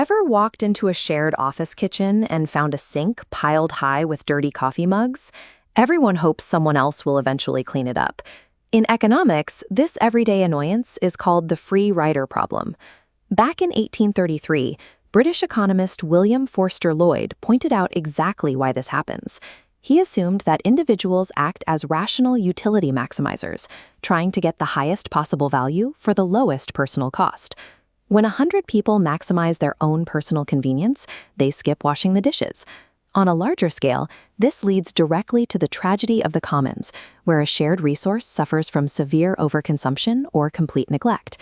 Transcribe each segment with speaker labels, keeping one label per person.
Speaker 1: Ever walked into a shared office kitchen and found a sink piled high with dirty coffee mugs? Everyone hopes someone else will eventually clean it up. In economics, this everyday annoyance is called the free rider problem. Back in 1833, British economist William Forster Lloyd pointed out exactly why this happens. He assumed that individuals act as rational utility maximizers, trying to get the highest possible value for the lowest personal cost. When 100 people maximize their own personal convenience, they skip washing the dishes. On a larger scale, this leads directly to the tragedy of the commons, where a shared resource suffers from severe overconsumption or complete neglect.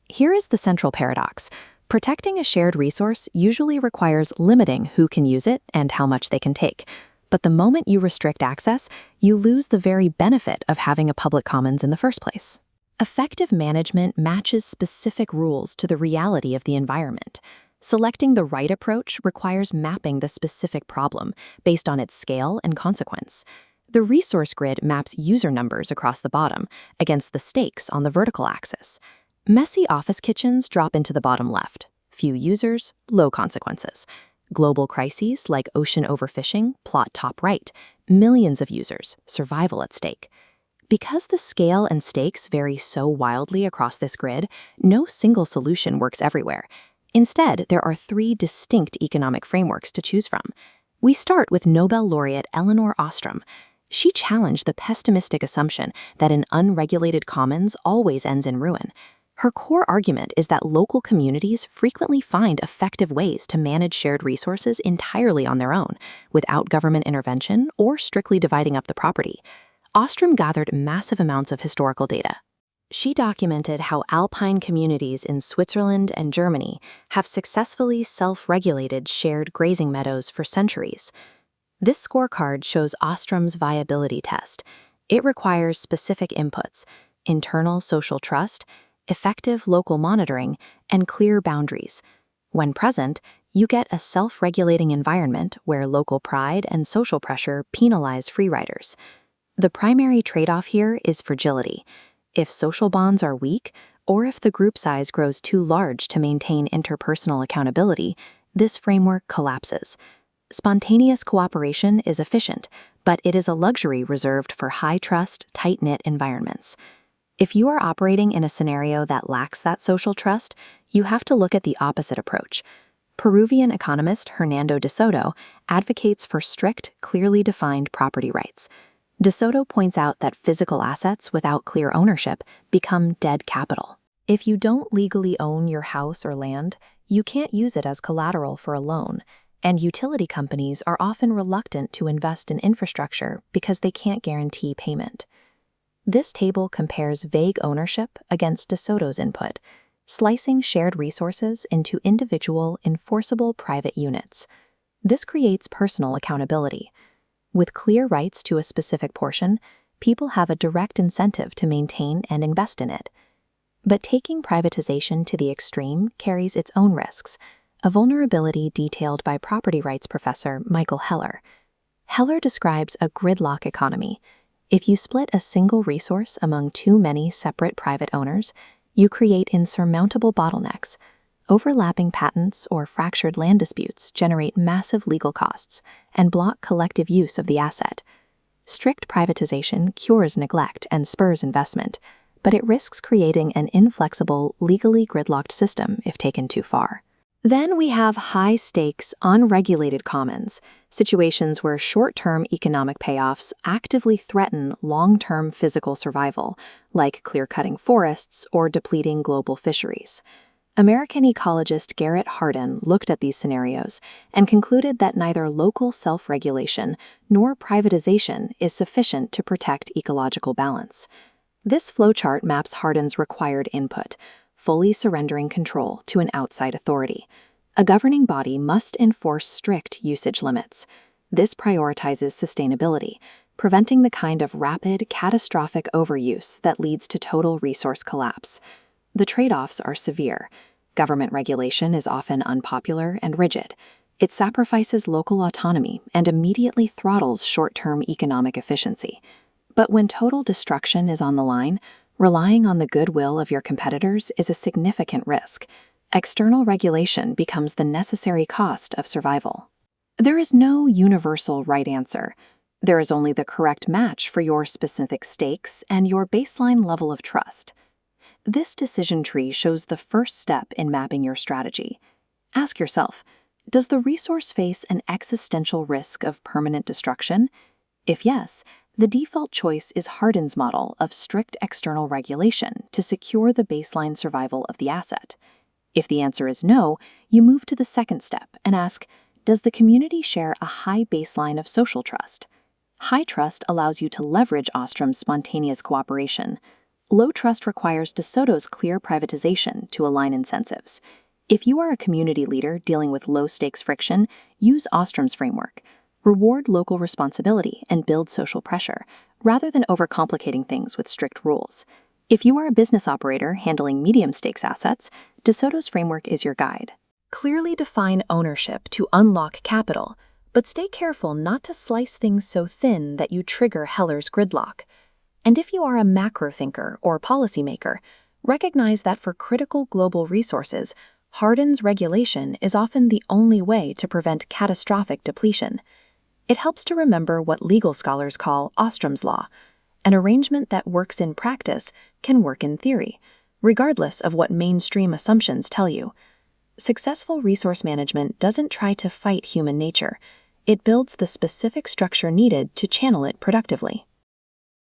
Speaker 1: Here is the central paradox. Protecting a shared resource usually requires limiting who can use it and how much they can take. But the moment you restrict access, you lose the very benefit of having a public commons in the first place. Effective management matches specific rules to the reality of the environment. Selecting the right approach requires mapping the specific problem based on its scale and consequence. The resource grid maps user numbers across the bottom against the stakes on the vertical axis. Messy office kitchens drop into the bottom left. Few users, low consequences. Global crises like ocean overfishing plot top right. Millions of users, survival at stake. Because the scale and stakes vary so wildly across this grid, no single solution works everywhere. Instead, there are three distinct economic frameworks to choose from. We start with Nobel laureate Elinor Ostrom. She challenged the pessimistic assumption that an unregulated commons always ends in ruin. Her core argument is that local communities frequently find effective ways to manage shared resources entirely on their own, without government intervention or strictly dividing up the property. Ostrom gathered massive amounts of historical data. She documented how alpine communities in Switzerland and Germany have successfully self-regulated shared grazing meadows for centuries. This scorecard shows Ostrom's viability test. It requires specific inputs: internal social trust, effective local monitoring, and clear boundaries. When present, you get a self-regulating environment where local pride and social pressure penalize free riders. The primary trade-off here is fragility. If social bonds are weak, or if the group size grows too large to maintain interpersonal accountability, this framework collapses. Spontaneous cooperation is efficient, but it is a luxury reserved for high-trust, tight-knit environments. If you are operating in a scenario that lacks that social trust, you have to look at the opposite approach. Peruvian economist Hernando de Soto advocates for strict, clearly defined property rights. De Soto points out that physical assets without clear ownership become dead capital. If you don't legally own your house or land, you can't use it as collateral for a loan, and utility companies are often reluctant to invest in infrastructure because they can't guarantee payment. This table compares vague ownership against De Soto's input, slicing shared resources into individual, enforceable private units. This creates personal accountability. With clear rights to a specific portion, people have a direct incentive to maintain and invest in it. But taking privatization to the extreme carries its own risks, a vulnerability detailed by property rights professor Michael Heller. Heller describes a gridlock economy. If you split a single resource among too many separate private owners, you create insurmountable bottlenecks. Overlapping patents or fractured land disputes generate massive legal costs and block collective use of the asset. Strict privatization cures neglect and spurs investment, but it risks creating an inflexible, legally gridlocked system if taken too far. Then we have high-stakes, unregulated commons, situations where short-term economic payoffs actively threaten long-term physical survival, like clear-cutting forests or depleting global fisheries. American ecologist Garrett Hardin looked at these scenarios and concluded that neither local self-regulation nor privatization is sufficient to protect ecological balance. This flowchart maps Hardin's required input, fully surrendering control to an outside authority. A governing body must enforce strict usage limits. This prioritizes sustainability, preventing the kind of rapid, catastrophic overuse that leads to total resource collapse. The trade-offs are severe. Government regulation is often unpopular and rigid. It sacrifices local autonomy and immediately throttles short-term economic efficiency. But when total destruction is on the line, relying on the goodwill of your competitors is a significant risk. External regulation becomes the necessary cost of survival. There is no universal right answer. There is only the correct match for your specific stakes and your baseline level of trust. This decision tree shows the first step in mapping your strategy. Ask yourself, does the resource face an existential risk of permanent destruction? If yes, the default choice is Hardin's model of strict external regulation to secure the baseline survival of the asset. If the answer is no, you move to the second step and ask, does the community share a high baseline of social trust? High trust allows you to leverage Ostrom's spontaneous cooperation. Low trust requires DeSoto's clear privatization to align incentives. If you are a community leader dealing with low-stakes friction, use Ostrom's framework. Reward local responsibility and build social pressure, rather than overcomplicating things with strict rules. If you are a business operator handling medium-stakes assets, DeSoto's framework is your guide. Clearly define ownership to unlock capital, but stay careful not to slice things so thin that you trigger Heller's gridlock. And if you are a macro thinker or policymaker, recognize that for critical global resources, Hardin's regulation is often the only way to prevent catastrophic depletion. It helps to remember what legal scholars call Ostrom's law. An arrangement that works in practice can work in theory, regardless of what mainstream assumptions tell you. Successful resource management doesn't try to fight human nature. It builds the specific structure needed to channel it productively.